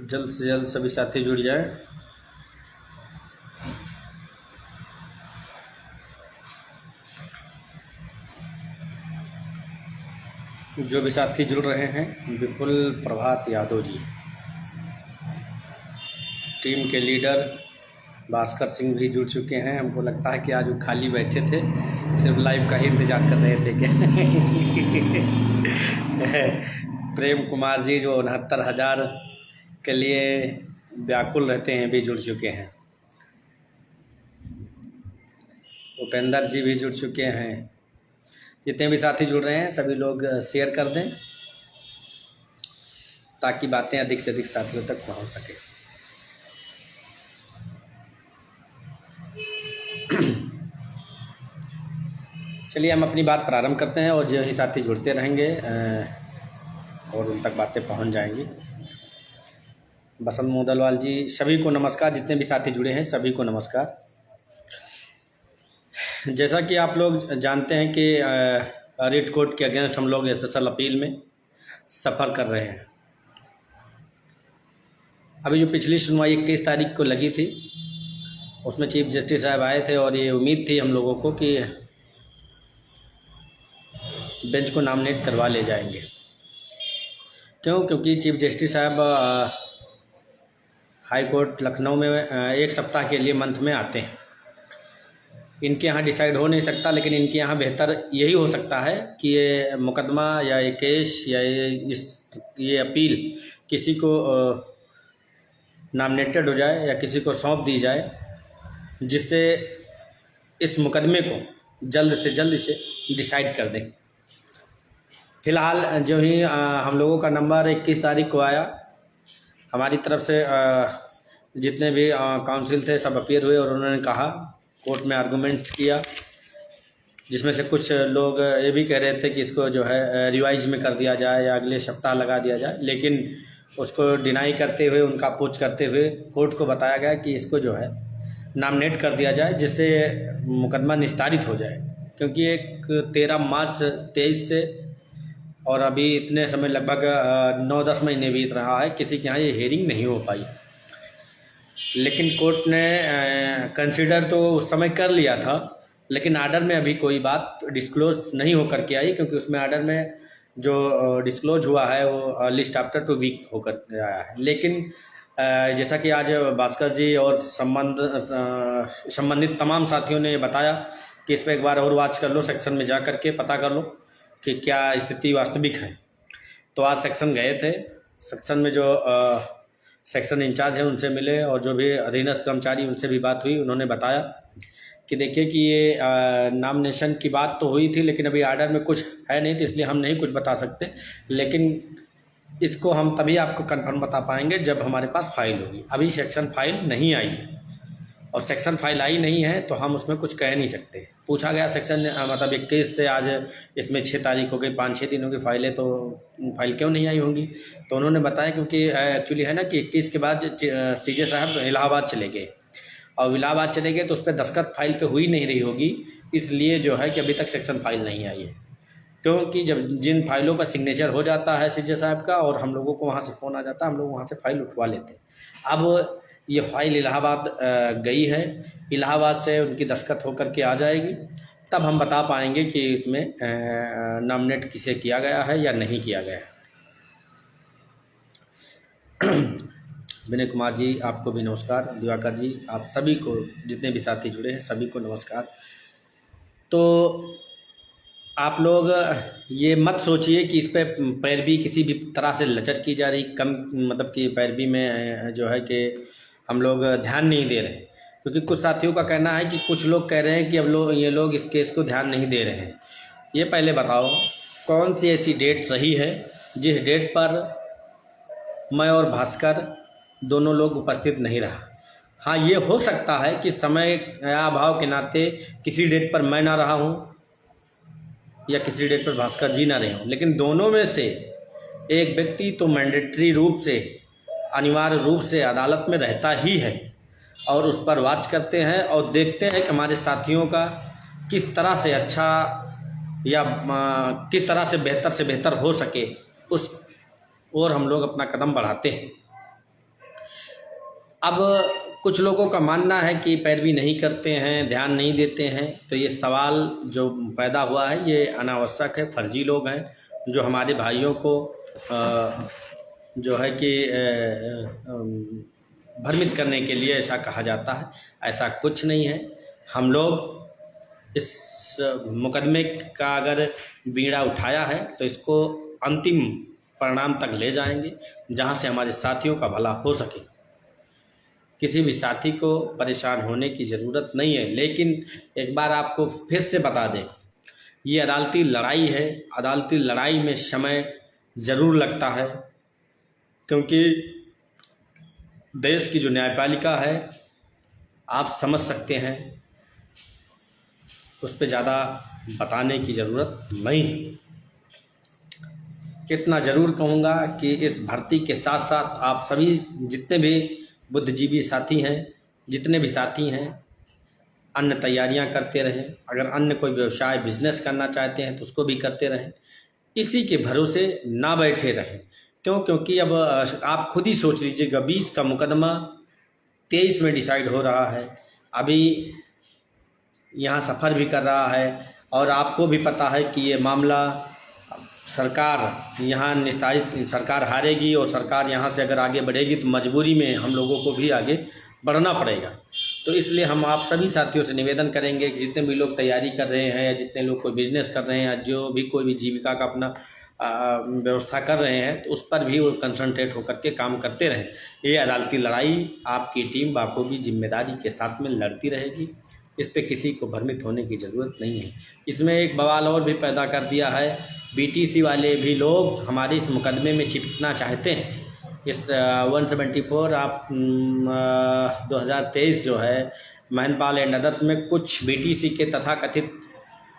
जल्द से जल्द सभी साथी जुड़ जाएं। जो भी साथी जुड़ रहे हैं, विपुल प्रभात यादव जी, टीम के लीडर भास्कर सिंह भी जुड़ चुके हैं। हमको लगता है कि आज वो खाली बैठे थे, सिर्फ लाइव का ही इंतज़ार कर रहे थे क्या? प्रेम कुमार जी जो 69,000 के लिए व्याकुल रहते हैं भी जुड़ चुके हैं। उपेंद्र जी भी जुड़ चुके हैं। जितने भी साथी जुड़ रहे हैं सभी लोग शेयर कर दें ताकि बातें अधिक से अधिक साथियों तक पहुंच सके। चलिए हम अपनी बात प्रारंभ करते हैं और जो ही साथी जुड़ते रहेंगे और उन तक बातें पहुंच जाएंगी। बसंत मोदलवाल जी, सभी को नमस्कार। जितने भी साथी जुड़े हैं सभी को नमस्कार। जैसा कि आप लोग जानते हैं कि रेड कोर्ट के अगेंस्ट हम लोग स्पेशल अपील में सफ़र कर रहे हैं। अभी जो पिछली सुनवाई 21 तारीख को लगी थी उसमें चीफ जस्टिस साहब आए थे और ये उम्मीद थी हम लोगों को कि बेंच को नॉमिनेट करवा ले जाएंगे। क्योंकि चीफ जस्टिस साहब हाई कोर्ट लखनऊ में एक सप्ताह के लिए मंथ में आते हैं। इनके यहाँ डिसाइड हो नहीं सकता, लेकिन इनके यहाँ बेहतर यही हो सकता है कि ये मुकदमा या ये केस या ये अपील किसी को नॉमिनेटेड हो जाए या किसी को सौंप दी जाए, जिससे इस मुकदमे को जल्द से जल्द इसे डिसाइड कर दें। फ़िलहाल जो ही हम लोगों का नंबर 21 तारीख को आया, हमारी तरफ से जितने भी काउंसिल थे सब अपीयर हुए और उन्होंने कहा, कोर्ट में आर्गूमेंट किया, जिसमें से कुछ लोग ये भी कह रहे थे कि इसको जो है रिवाइज में कर दिया जाए या अगले सप्ताह लगा दिया जाए, लेकिन उसको डिनाई करते हुए, उनका अपोज करते हुए कोर्ट को बताया गया कि इसको जो है नॉमिनेट कर दिया जाए, जिससे मुकदमा निस्तारित हो जाए। क्योंकि एक 13 मार्च 23 से और अभी इतने समय लगभग 9-10 महीने बीत रहा है, किसी के यहाँ ये हेयरिंग नहीं हो पाई। लेकिन कोर्ट ने कंसिडर तो उस समय कर लिया था, लेकिन आर्डर में अभी कोई बात डिस्क्लोज नहीं होकर के आई, क्योंकि उसमें आर्डर में जो डिस्क्लोज हुआ है वो लिस्ट आफ्टर 2 वीक होकर आया है। लेकिन जैसा कि आज भास्कर जी और संबंधित तमाम साथियों ने बताया कि इस पर एक बार और वॉच कर लो, सेक्शन में जा कर के पता कर लो कि क्या स्थिति वास्तविक है। तो आज सेक्शन गए थे। सेक्शन में जो सेक्शन इंचार्ज हैं उनसे मिले और जो भी अधीनस्थ कर्मचारी उनसे भी बात हुई। उन्होंने बताया कि देखिए कि ये नॉमिनेशन की बात तो हुई थी, लेकिन अभी आर्डर में कुछ है नहीं, तो इसलिए हम नहीं कुछ बता सकते। लेकिन इसको हम तभी आपको कंफर्म बता पाएंगे जब हमारे पास फाइल होगी। अभी सेक्शन फाइल नहीं आई है, और सेक्शन फाइल आई नहीं है तो हम उसमें कुछ कह नहीं सकते। पूछा गया सेक्शन मतलब 21 से आज इसमें 6 तारीख हो गई, 5-6 दिन हो गई फाइलें, तो फाइल क्यों नहीं आई होंगी? तो उन्होंने बताया क्योंकि एक्चुअली है ना कि 21 के बाद सीजे साहब इलाहाबाद चले गए, और इलाहाबाद चले गए तो उस पर दस्तखत फाइल पे हुई नहीं रही होगी, इसलिए जो है कि अभी तक सेक्शन फाइल नहीं आई है। क्योंकि जब जिन फाइलों पर सिग्नेचर हो जाता है सीजे साहब का और हम लोगों को वहाँ से फ़ोन आ जाता है, हम लोग वहाँ से फाइल उठवा लेते हैं। अब ये फाइल इलाहाबाद गई है, इलाहाबाद से उनकी दस्तखत होकर के आ जाएगी, तब हम बता पाएंगे कि इसमें नॉमिनेट किसे किया गया है या नहीं किया गया है। विनय कुमार जी, आपको भी नमस्कार। दिवाकर जी, आप सभी को, जितने भी साथी जुड़े हैं सभी को नमस्कार। तो आप लोग ये मत सोचिए कि इस पे पैरवी किसी भी तरह से लचर की जा रही, कम मतलब कि पैरवी में जो है कि हम लोग ध्यान नहीं दे रहे। क्योंकि कुछ साथियों का कहना है कि कुछ लोग कह रहे हैं कि अब ये लोग इस केस को ध्यान नहीं दे रहे हैं। ये पहले बताओ कौन सी ऐसी डेट रही है जिस डेट पर मैं और भास्कर दोनों लोग उपस्थित नहीं रहा? हाँ, ये हो सकता है कि समय अभाव के नाते किसी डेट पर मैं ना रहा हूँ या किसी डेट पर भास्कर जी ना रहे हों, लेकिन दोनों में से एक व्यक्ति तो मैंडेटरी रूप से, अनिवार्य रूप से अदालत में रहता ही है और उस पर वॉच करते हैं और देखते हैं कि हमारे साथियों का किस तरह से अच्छा या किस तरह से बेहतर हो सके, उस और हम लोग अपना कदम बढ़ाते हैं। अब कुछ लोगों का मानना है कि पैरवी नहीं करते हैं, ध्यान नहीं देते हैं, तो ये सवाल जो पैदा हुआ है ये अनावश्यक है। फर्जी लोग हैं जो हमारे भाइयों को जो है कि भ्रमित करने के लिए ऐसा कहा जाता है। ऐसा कुछ नहीं है। हम लोग इस मुकदमे का अगर बीड़ा उठाया है तो इसको अंतिम परिणाम तक ले जाएंगे, जहां से हमारे साथियों का भला हो सके। किसी भी साथी को परेशान होने की ज़रूरत नहीं है। लेकिन एक बार आपको फिर से बता दें, ये अदालती लड़ाई है। अदालती लड़ाई में समय ज़रूर लगता है, क्योंकि देश की जो न्यायपालिका है आप समझ सकते हैं, उस पर ज़्यादा बताने की ज़रूरत नहीं है। इतना ज़रूर कहूँगा कि इस भर्ती के साथ साथ आप सभी जितने भी बुद्धिजीवी साथी हैं, जितने भी साथी हैं, अन्य तैयारियां करते रहें। अगर अन्य कोई व्यवसाय बिजनेस करना चाहते हैं तो उसको भी करते रहें। इसी के भरोसे ना बैठे रहें। क्योंकि अब आप खुद ही सोच लीजिएगा, 20 का मुकदमा 23 में डिसाइड हो रहा है। अभी यहाँ सफ़र भी कर रहा है और आपको भी पता है कि ये मामला सरकार यहाँ निस्तारित, सरकार हारेगी और सरकार यहाँ से अगर आगे बढ़ेगी तो मजबूरी में हम लोगों को भी आगे बढ़ना पड़ेगा। तो इसलिए हम आप सभी साथियों से निवेदन करेंगे कि जितने भी लोग तैयारी कर रहे हैं या जितने लोग कोई बिजनेस कर रहे हैं या जो भी कोई भी जीविका का अपना व्यवस्था कर रहे हैं, तो उस पर भी वो कंसंट्रेट होकर के काम करते रहें। ये अदालती लड़ाई आपकी टीम बाखूबी जिम्मेदारी के साथ में लड़ती रहेगी। इस पे किसी को भ्रमित होने की ज़रूरत नहीं है। इसमें एक बवाल और भी पैदा कर दिया है, बीटीसी वाले भी लोग हमारे इस मुकदमे में चिपकना चाहते हैं। इस 174 आप 2023 जो है महनपाल एंड अदर्स में कुछ बीटीसी के तथाकथित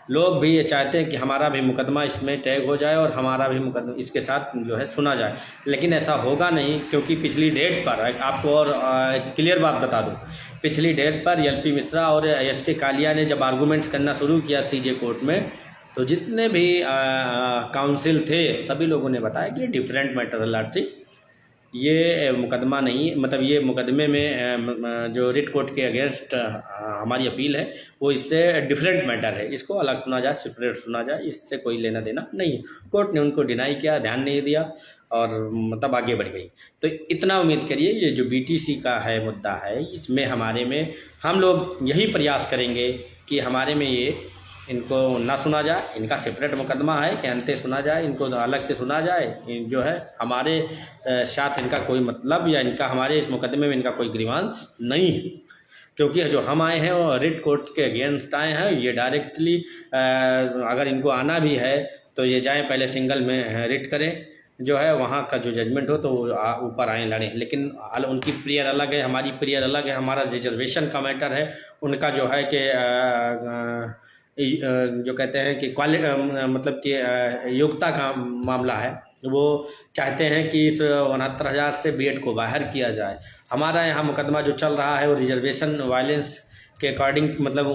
लोग भी ये चाहते हैं कि हमारा भी मुकदमा इसमें टैग हो जाए और हमारा भी मुकदमा इसके साथ जो है सुना जाए। लेकिन ऐसा होगा नहीं, क्योंकि पिछली डेट पर आपको और क्लियर बात बता दूं, पिछली डेट पर एलपी मिश्रा और एसके कालिया ने जब आर्गूमेंट्स करना शुरू किया सीजे कोर्ट में, तो जितने भी काउंसिल थे सभी लोगों ने बताया कि ये डिफरेंट मैटर है लॉर्डशिप, ये मुकदमा नहीं, मतलब ये मुकदमे में जो रिट कोर्ट के अगेंस्ट हमारी अपील है वो इससे डिफरेंट मैटर है, इसको अलग सुना जाए, सेपरेट सुना जाए, इससे कोई लेना देना नहीं है। कोर्ट ने उनको डिनाई किया, ध्यान नहीं दिया और मतलब आगे बढ़ गई। तो इतना उम्मीद करिए, ये जो बीटीसी का है मुद्दा है, इसमें हमारे में हम लोग यही प्रयास करेंगे कि हमारे में ये इनको ना सुना जाए, इनका सेपरेट मुकदमा है कि अंते सुना जाए, इनको अलग से सुना जाए। जो है हमारे साथ इनका कोई मतलब या इनका हमारे इस मुकदमे में इनका कोई ग्रीवांस नहीं है, क्योंकि जो हम आए हैं वो रिट कोर्ट के अगेंस्ट आए हैं। ये डायरेक्टली अगर इनको आना भी है तो ये जाएं पहले सिंगल में रिट करें, जो है वहाँ का जो जजमेंट हो तो ऊपर आए लड़ें। लेकिन उनकी प्रेयर अलग है, हमारी प्रेयर अलग है। हमारा रिजर्वेशन का मैटर है, उनका जो है कि जो कहते हैं कि मतलब कि योग्यता का मामला है। वो चाहते हैं कि इस 69,000 से बीएड को बाहर किया जाए। हमारा यहाँ मुकदमा जो चल रहा है वो रिजर्वेशन वायलेंस के अकॉर्डिंग मतलब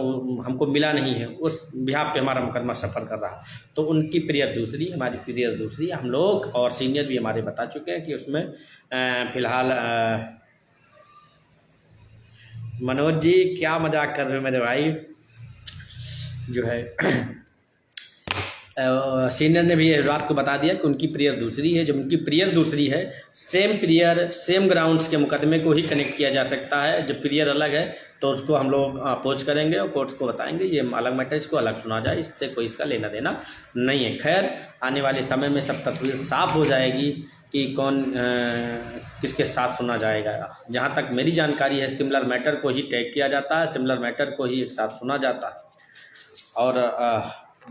हमको मिला नहीं है, उस बिहाफ पे हमारा मुकदमा सफ़र कर रहा। तो उनकी प्रेयर दूसरी, हमारी प्रेयर दूसरी। हम लोग और सीनियर भी हमारे बता चुके हैं कि उसमें फ़िलहाल मनोज जी क्या मजाक कर रहे हो मेरे भाई, जो है सीनियर ने भी रात को बता दिया कि उनकी प्रेयर दूसरी है। जब उनकी प्रेयर दूसरी है, सेम प्रेयर सेम ग्राउंड्स के मुकदमे को ही कनेक्ट किया जा सकता है। जब प्रेयर अलग है तो उसको हम लोग अपोज करेंगे और कोर्ट्स को बताएंगे ये अलग मैटर, इसको अलग सुना जाए, इससे कोई इसका लेना देना नहीं है। खैर, आने वाले समय में सब तस्वीर साफ हो जाएगी कि कौन किसके साथ सुना जाएगा। जहाँ तक मेरी जानकारी है, सिमिलर मैटर को ही टैग किया जाता है, सिमिलर मैटर को ही एक साथ सुना जाता है। और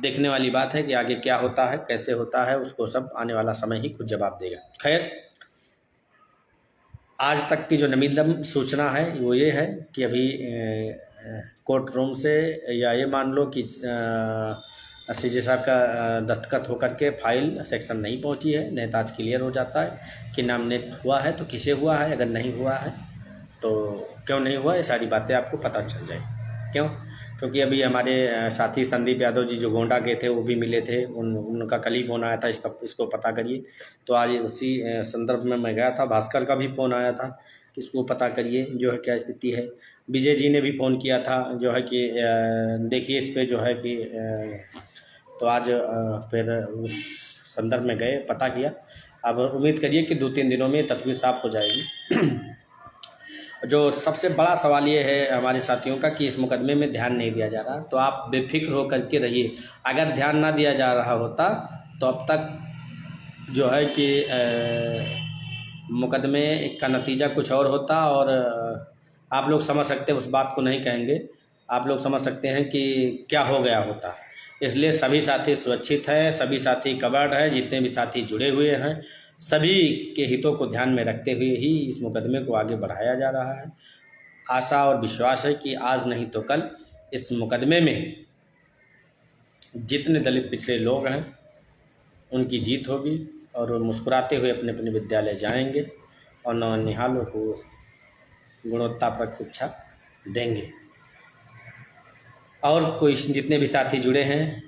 देखने वाली बात है कि आगे क्या होता है, कैसे होता है, उसको सब आने वाला समय ही खुद जवाब देगा। खैर, आज तक की जो नवीनतम सूचना है वो ये है कि अभी कोर्ट रूम से या ये मान लो कि सीजे साहब का दस्तखत होकर के फाइल सेक्शन नहीं पहुंची है, नेताज क्लियर हो जाता है कि नॉमिनेट हुआ है तो किसे हुआ है, अगर नहीं हुआ है तो क्यों नहीं हुआ, ये सारी बातें आपको पता चल जाए। क्यों? क्योंकि अभी हमारे साथी संदीप यादव जी जो गोंडा के थे वो भी मिले थे, उनका कल ही फ़ोन आया था इसको पता करिए। तो आज उसी संदर्भ में मैं गया था, भास्कर का भी फ़ोन आया था इसको पता करिए जो है क्या स्थिति है। विजय जी ने भी फ़ोन किया था जो है कि देखिए इस पे जो है कि तो आज फिर उस संदर्भ में गए, पता किया। अब उम्मीद करिए कि 2-3 दिनों में तस्वीर साफ हो जाएगी। जो सबसे बड़ा सवाल ये है हमारे साथियों का कि इस मुकदमे में ध्यान नहीं दिया जा रहा, तो आप बेफिक्र हो करके रहिए। अगर ध्यान ना दिया जा रहा होता तो अब तक जो है कि मुकदमे का नतीजा कुछ और होता, और आप लोग समझ सकते हैं, उस बात को नहीं कहेंगे, आप लोग समझ सकते हैं कि क्या हो गया होता। इसलिए सभी साथी सुरक्षित हैं, सभी साथी कवर्ड है, जितने भी साथी जुड़े हुए हैं सभी के हितों को ध्यान में रखते हुए ही इस मुकदमे को आगे बढ़ाया जा रहा है। आशा और विश्वास है कि आज नहीं तो कल इस मुकदमे में जितने दलित पिछड़े लोग हैं उनकी जीत होगी और वो मुस्कुराते हुए अपने अपने विद्यालय जाएंगे और नौनिहालों को गुणवत्तापरक शिक्षा देंगे। और कोई जितने भी साथी जुड़े हैं,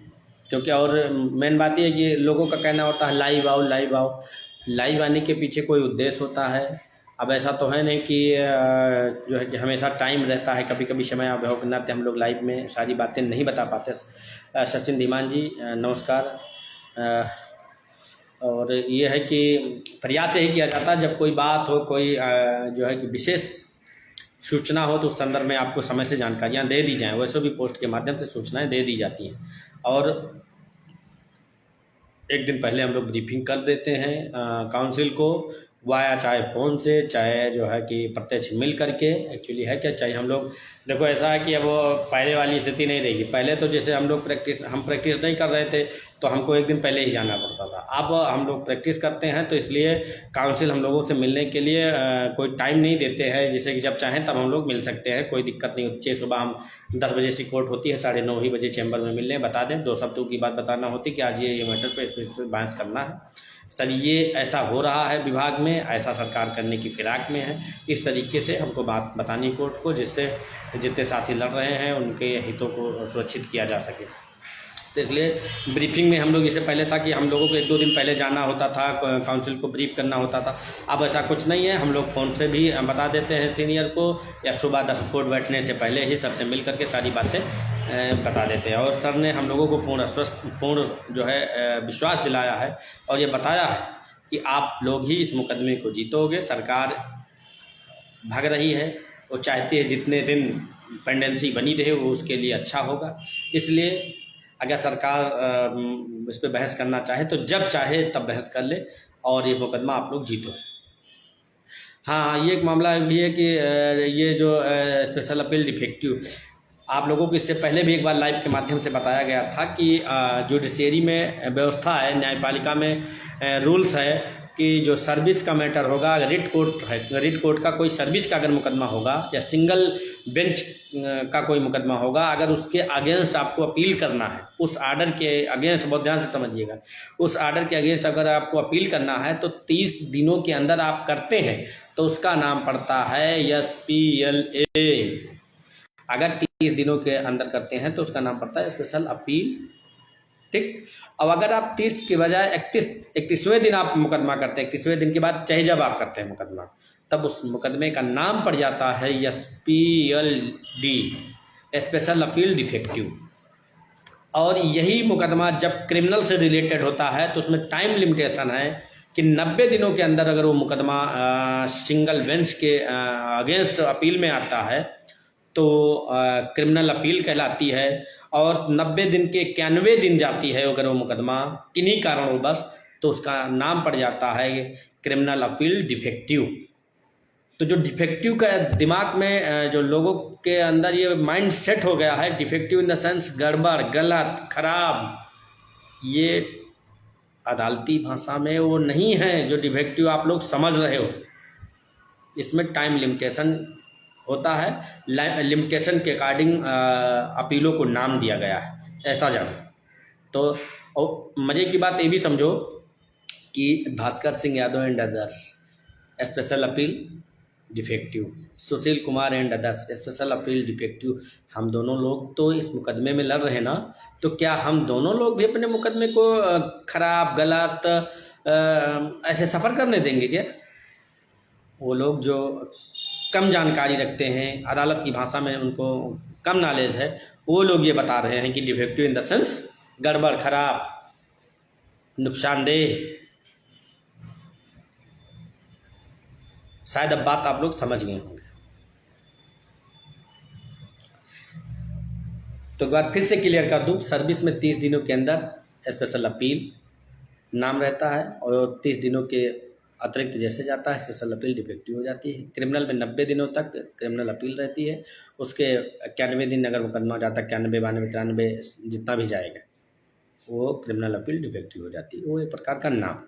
क्योंकि और मेन बात यह है कि लोगों का कहना होता है लाइव आओ लाइव आओ, लाइव आने के पीछे कोई उद्देश्य होता है। अब ऐसा तो है नहीं कि जो है कि हमेशा टाइम रहता है, कभी कभी समय अभाव के नाते हम लोग लाइव में सारी बातें नहीं बता पाते। सचिन धीमान जी नमस्कार। और ये है कि प्रयास यही किया जाता है जब कोई बात हो, कोई जो है कि विशेष सूचना हो तो उस संदर्भ में आपको समय से जानकारियाँ दे दी जाएँ। वैसे भी पोस्ट के माध्यम से सूचनाएं दे दी जाती हैं और एक दिन पहले हम लोग ब्रीफिंग कर देते हैं काउंसिल को, वाया चाहे फ़ोन से चाहे जो है कि प्रत्यक्ष मिल करके। एक्चुअली है क्या, चाहे हम लोग देखो ऐसा है कि अब वो पहले वाली स्थिति नहीं रहेगी। पहले तो जैसे हम प्रैक्टिस नहीं कर रहे थे तो हमको एक दिन पहले ही जाना पड़ता था। अब हम लोग प्रैक्टिस करते हैं तो इसलिए काउंसिल हम लोगों से मिलने के लिए कोई टाइम नहीं देते हैं, जैसे कि जब चाहें तब हम लोग मिल सकते हैं, कोई दिक्कत नहीं होती। चाहे सुबह हम 10 बजे से कोर्ट होती है, 9:30 ही बजे चैम्बर में मिलने बता दें, 2 हफ्तों की बात बताना होती कि आज ये मैटर पर इस पर बहस करना है सर, ये ऐसा हो रहा है विभाग में, ऐसा सरकार करने की फिराक में है। इस तरीके से हमको बात बतानी कोर्ट को, जिससे जितने साथी लड़ रहे हैं उनके हितों को सुरक्षित किया जा सके। तो इसलिए ब्रीफिंग में हम लोग इससे पहले था कि हम लोगों को 1-2 दिन पहले जाना होता था, काउंसिल को ब्रीफ करना होता था। अब ऐसा कुछ नहीं है, हम लोग फ़ोन से भी बता देते हैं सीनियर को, या सुबह 10 कोर्ट बैठने से पहले ही सर से मिल करके सारी बातें बता देते हैं। और सर ने हम लोगों को पूर्ण जो है विश्वास दिलाया है और ये बताया है कि आप लोग ही इस मुकदमे को जीतोगे। सरकार भाग रही है, वो चाहती है जितने दिन पेंडेंसी बनी रहे वो उसके लिए अच्छा होगा। इसलिए अगर सरकार इस पर बहस करना चाहे तो जब चाहे तब बहस कर ले और ये मुकदमा आप लोग जीतो। हाँ, ये एक मामला भी है कि ये जो स्पेशल अपील डिफेक्टिव, आप लोगों को इससे पहले भी एक बार लाइव के माध्यम से बताया गया था कि जुडिशरी में व्यवस्था है, न्यायपालिका में रूल्स है कि जो सर्विस का मैटर होगा, रिट कोर्ट है, रिट कोर्ट का कोई सर्विस का अगर मुकदमा होगा या सिंगल बेंच का कोई मुकदमा होगा, अगर उसके अगेंस्ट आपको अपील करना है, उस आर्डर के अगेंस्ट, बहुत ध्यान से समझिएगा, उस आर्डर के अगेंस्ट अगर आपको अपील करना है तो 30 दिनों के अंदर आप करते हैं तो उसका नाम पड़ता है SPLA। अगर 30 दिनों के अंदर करते हैं तो उसका नाम पड़ता है स्पेशल अपील, ठीक। अब अगर आप 30 के बजाय 31वें दिन आप मुकदमा करते हैं, 31वें दिन के बाद चाहे जब आप करते हैं मुकदमा, तब उस मुकदमे का नाम पड़ जाता है SPLD, स्पेशल अपील डिफेक्टिव। और यही मुकदमा जब क्रिमिनल से रिलेटेड होता है तो उसमें टाइम लिमिटेशन है कि 90 दिनों के अंदर अगर वो मुकदमा सिंगल बेंच के अगेंस्ट अपील में आता है तो क्रिमिनल अपील कहलाती है, और 90 दिन के 91वें दिन जाती है अगर वो मुकदमा किन्हीं कारणवश तो उसका नाम पड़ जाता है क्रिमिनल अपील डिफेक्टिव। तो जो डिफेक्टिव का दिमाग में जो लोगों के अंदर ये माइंड सेट हो गया है, डिफेक्टिव इन द सेंस गड़बड़, गलत, खराब, ये अदालती भाषा में वो नहीं है जो डिफेक्टिव आप लोग समझ रहे हो। इसमें टाइम लिमिटेशन होता है, लिमिटेशन के अकॉर्डिंग अपीलों को नाम दिया गया है, ऐसा जानो। तो और मज़े की बात ये भी समझो कि Bhaskar Singh Yadav and others special appeal defective, Sushil Kumar and others special appeal defective, हम दोनों लोग तो इस मुकदमे में लड़ रहे हैं ना, तो क्या हम दोनों लोग भी अपने मुकदमे को खराब, गलत ऐसे सफ़र करने देंगे क्या? वो लोग जो कम जानकारी रखते हैं, अदालत की भाषा में उनको कम नॉलेज है, वो लोग ये बता रहे हैं कि डिफेक्टिव इन द सेंस गड़बड़, खराब, नुकसानदेह। शायद अब बात आप लोग समझ गए होंगे। तो एक बार फिर से क्लियर कर दूं, सर्विस में 30 दिनों के अंदर स्पेशल अपील नाम रहता है, और 30 दिनों के अतिरिक्त जैसे जाता है स्पेशल अपील डिफेक्टिव हो जाती है। क्रिमिनल में 90 दिनों तक क्रिमिनल अपील रहती है, उसके 91 दिन अगर मुकदमा जाता है, 91, 92, 93 जितना भी जाएगा, वो क्रिमिनल अपील डिफेक्टिव हो जाती है। वो एक प्रकार का नाम।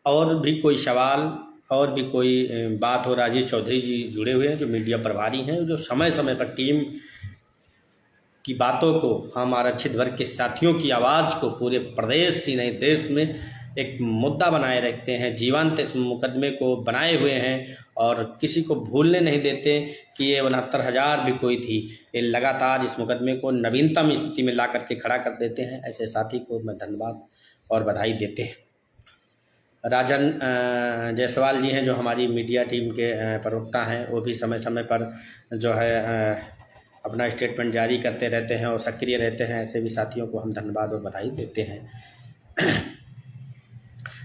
और भी कोई सवाल और भी कोई बात हो, राजेश चौधरी जी जुड़े हुए हैं जो मीडिया प्रभारी हैं, जो समय समय पर टीम की बातों को, हम आरक्षित वर्ग के साथियों की आवाज़ को पूरे प्रदेश ही नहीं देश में एक मुद्दा बनाए रखते हैं, जीवंत इस मुकदमे को बनाए हुए हैं और किसी को भूलने नहीं देते कि ये 69,000 भी कोई थी। ये लगातार इस मुकदमे को नवीनतम स्थिति में ला करके खड़ा कर देते हैं। ऐसे साथी को मैं धन्यवाद और बधाई देते हैं। राजन जायसवाल जी हैं जो हमारी मीडिया टीम के प्रवक्ता हैं, वो भी समय समय पर जो है अपना स्टेटमेंट जारी करते रहते हैं और सक्रिय रहते हैं। ऐसे भी साथियों को हम धन्यवाद और बधाई देते हैं।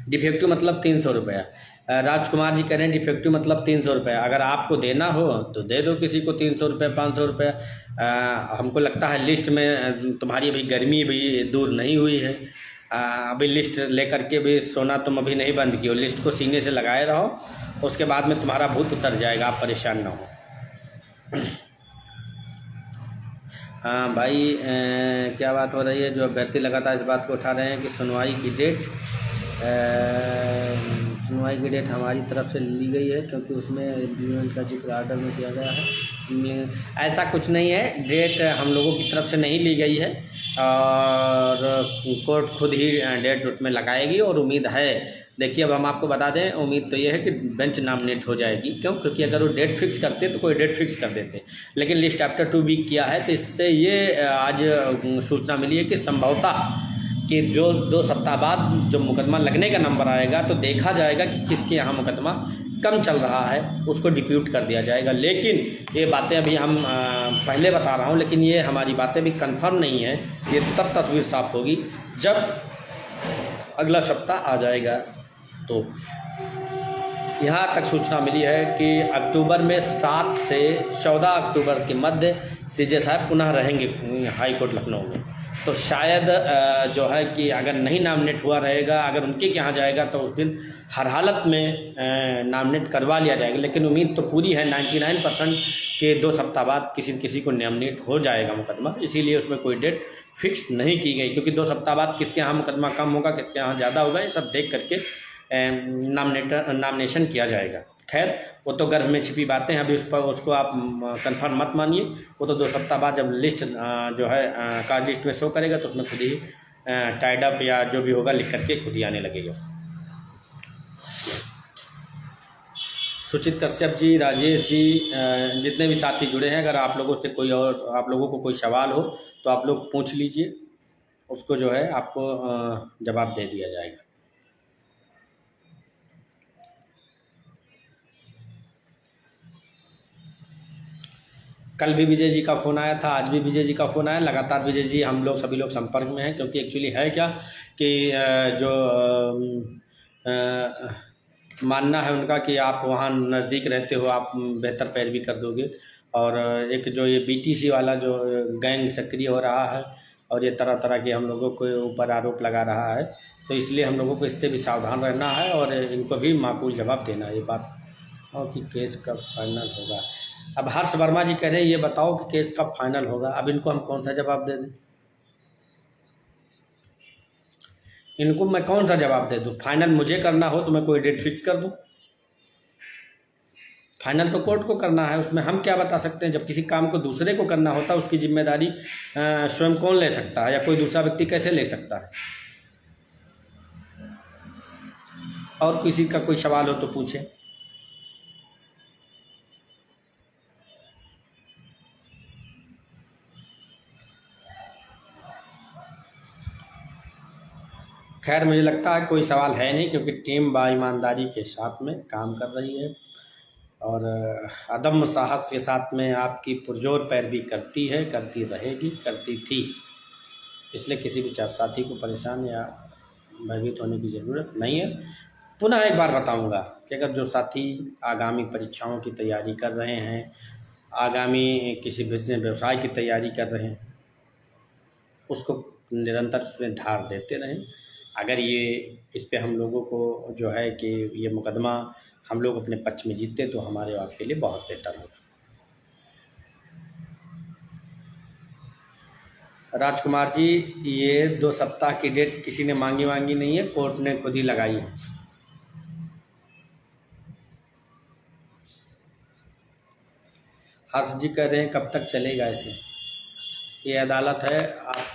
डिफेक्टिव मतलब 300 रुपया। राजकुमार जी कह रहे हैं डिफेक्टिव मतलब 300 रुपया। अगर आपको देना हो तो दे दो किसी को 300 रुपये, 500 रुपया। हमको लगता है लिस्ट में तुम्हारी अभी गर्मी भी दूर नहीं हुई है। अभी लिस्ट लेकर के भी सोना तुम अभी नहीं बंद किए हो, लिस्ट को सीने से लगाए रहो, उसके बाद में तुम्हारा भूत उतर जाएगा, आप परेशान ना हो। हाँ भाई, क्या बात हो रही है? जो अभ्यर्थी लगातार इस बात को उठा रहे हैं कि सुनवाई की डेट हमारी तरफ से ली गई है, क्योंकि उसमें एग्रीमेंट का जिक्र आर्डर में किया गया है। ऐसा कुछ नहीं है, डेट हम लोगों की तरफ से नहीं ली गई है और कोर्ट खुद ही डेट उसमें लगाएगी। और उम्मीद है, देखिए अब हम आपको बता दें, उम्मीद तो ये है कि बेंच नॉमिनेट हो जाएगी। क्यों? क्योंकि अगर वो डेट फिक्स करते तो कोई डेट फिक्स कर देते, लेकिन लिस्ट आफ्टर 2 वीक किया है, तो इससे ये आज सूचना मिली है कि संभवतः कि जो 2 सप्ताह बाद जो मुकदमा लगने का नंबर आएगा तो देखा जाएगा कि किसके यहाँ मुकदमा कम चल रहा है, उसको डिप्यूट कर दिया जाएगा। लेकिन ये बातें अभी हम पहले बता रहा हूँ, लेकिन ये हमारी बातें भी कंफर्म नहीं है। ये तब तस्वीर साफ होगी जब अगला सप्ताह आ जाएगा। तो यहाँ तक सूचना मिली है कि अक्टूबर में 7 से 14 अक्टूबर के मध्य सीजे साहब पुनः रहेंगे हाई कोर्ट लखनऊ में। तो शायद जो है कि अगर नहीं नॉमिनेट हुआ रहेगा, अगर उनके यहाँ जाएगा तो उस दिन हर हालत में नॉमिनेट करवा लिया जाएगा। लेकिन उम्मीद तो पूरी है 99% के 2 सप्ताह बाद किसी न किसी को नॉमिनेट हो जाएगा मुकदमा। इसीलिए उसमें कोई डेट फिक्स नहीं की गई, क्योंकि 2 सप्ताह बाद किसके यहाँ मुकदमा कम होगा, किसके यहाँ ज़्यादा होगा, ये सब देख करके नॉमिनेशन किया जाएगा। खैर, वो तो गर्भ में छिपी बातें हैं, अभी उस पर उसको आप कंफर्म मत मानिए। वो तो 2 सप्ताह बाद जब लिस्ट जो है कार्ड लिस्ट में शो करेगा तो उसमें खुद ही टाइड अप या जो भी होगा लिख करके खुद ही आने लगेगा। सुचित कश्यप जी, राजेश जी, जितने भी साथी जुड़े हैं, अगर आप लोगों से कोई और आप लोगों को कोई सवाल हो तो आप लोग पूछ लीजिए, उसको जो है आपको जवाब दे दिया जाएगा। कल भी विजय जी का फ़ोन आया था, आज भी विजय जी का फ़ोन आया। लगातार विजय जी हम लोग सभी लोग संपर्क में हैं, क्योंकि एक्चुअली है क्या कि जो मानना है उनका कि आप वहाँ नज़दीक रहते हो, आप बेहतर पैरवी कर दोगे। और एक जो ये बीटीसी वाला जो गैंग सक्रिय हो रहा है और ये तरह तरह के हम लोगों को ऊपर आरोप लगा रहा है, तो इसलिए हम लोगों को इससे भी सावधान रहना है और इनको भी माकूल जवाब देना है। ये बात और कि केस कब फाइनल होगा। अब हर्ष वर्मा जी कह रहे हैं ये बताओ कि केस कब फाइनल होगा। अब इनको हम कौन सा जवाब दे दें? इनको मैं कौन सा जवाब दे दूं? फाइनल मुझे करना हो तो मैं कोई डेट फिक्स कर दूं? फाइनल तो कोर्ट को करना है, उसमें हम क्या बता सकते हैं? जब किसी काम को दूसरे को करना होता है उसकी जिम्मेदारी स्वयं कौन ले सकता है या कोई दूसरा व्यक्ति कैसे ले सकता है? और किसी का कोई सवाल हो तो पूछे। खैर, मुझे लगता है कोई सवाल है नहीं, क्योंकि टीम ईमानदारी के साथ में काम कर रही है। और अदम्य साहस के साथ में आपकी पुरजोर पैरवी करती है, करती रहेगी, करती थी। इसलिए किसी भी साथी को परेशान या भयभीत होने की ज़रूरत नहीं है। पुनः एक बार बताऊंगा कि अगर जो साथी आगामी परीक्षाओं की तैयारी कर रहे हैं, आगामी किसी बिजनेस व्यवसाय की तैयारी कर रहे हैं, उसको निरंतर उसमें धार देते रहें। अगर ये इस पे हम लोगों को जो है कि ये मुकदमा हम लोग अपने पक्ष में जीतते तो हमारे आपके लिए बहुत बेहतर होगा। राजकुमार जी, ये 2 सप्ताह की डेट किसी ने मांगी नहीं है, कोर्ट ने खुद ही लगाई है। हर्ष जी कह रहे हैं कब तक चलेगा ऐसे? ये अदालत है, आप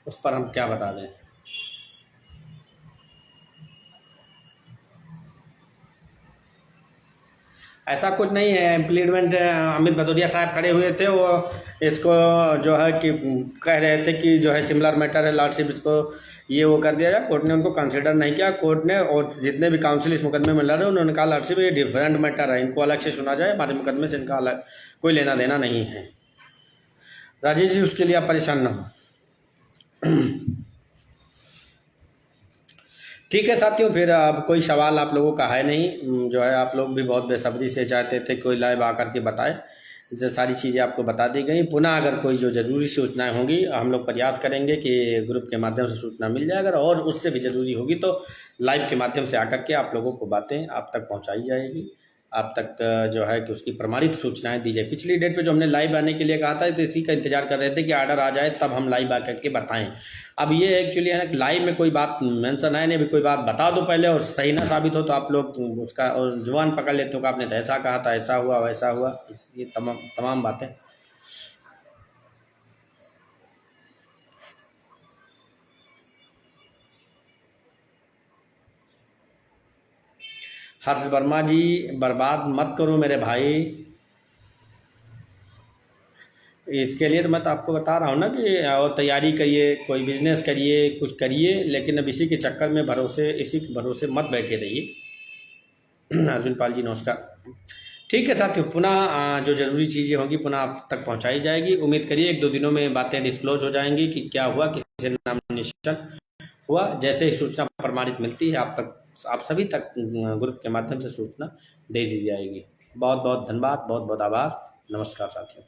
उस पर हम क्या बता दें। ऐसा कुछ नहीं है। इम्प्लीमेंट अमित भदौरिया साहब खड़े हुए थे, वो इसको जो है कि कह रहे थे कि जो है सिमिलर मैटर है लॉर्डशिप, इसको ये वो कर दिया जाए। कोर्ट ने उनको कंसिडर नहीं किया। कोर्ट ने और जितने भी काउंसिल इस मुकदमे में लड़ रहे हैं उन्होंने कहा लॉर्डशिप ये डिफरेंट मैटर है, इनको अलग से सुना जाए, हमारे मुकदमे से इनका अलग कोई लेना देना नहीं है। राजेश जी, उसके लिए आप परेशान ना हो। ठीक है साथियों, फिर अब कोई सवाल आप लोगों का है नहीं, जो है आप लोग भी बहुत बेसब्री से चाहते थे कोई लाइव आकर के बताए, जो सारी चीज़ें आपको बता दी गई। पुनः अगर कोई जो ज़रूरी सूचनाएं होंगी हम लोग प्रयास करेंगे कि ग्रुप के माध्यम से सूचना मिल जाए, अगर और उससे भी ज़रूरी होगी तो लाइव के माध्यम से आकर के आप लोगों को बातें आप तक पहुँचाई जाएगी, आप तक जो है कि उसकी प्रमाणित सूचनाएं दी जाए। पिछली डेट पे जो हमने लाइव आने के लिए कहा था तो इसी का इंतजार कर रहे थे कि आर्डर आ जाए तब हम लाइव आकर के बताएं। अब ये एक्चुअली है ना कि लाइव में कोई बात मेंशन है नहीं, भी कोई बात बता दो पहले और सही ना साबित हो तो आप लोग उसका और जुबान पकड़ लेते हो कि आपने तो ऐसा कहा था, ऐसा हुआ वैसा हुआ, ये तमाम बातें। हर्ष वर्मा जी, बर्बाद मत करो मेरे भाई। इसके लिए तो मैं तो आपको बता रहा हूँ ना कि और तैयारी करिए, कोई बिजनेस करिए, कुछ करिए, लेकिन अब इसी के चक्कर में इसी के भरोसे मत बैठे रहिए। अर्जुन पाल जी नमस्कार। ठीक है साथियों, पुनः जो ज़रूरी चीज़ें होंगी पुनः आप तक पहुँचाई जाएगी। उम्मीद करिए 1-2 दिनों में बातें डिस्क्लोज हो जाएंगी कि क्या हुआ, किससे नॉमिनेशन हुआ। जैसे ही सूचना प्रमाणित मिलती है आप सभी तक ग्रुप के माध्यम से सूचना दे दी जाएगी। बहुत बहुत धन्यवाद, बहुत बहुत आभार। नमस्कार साथियों।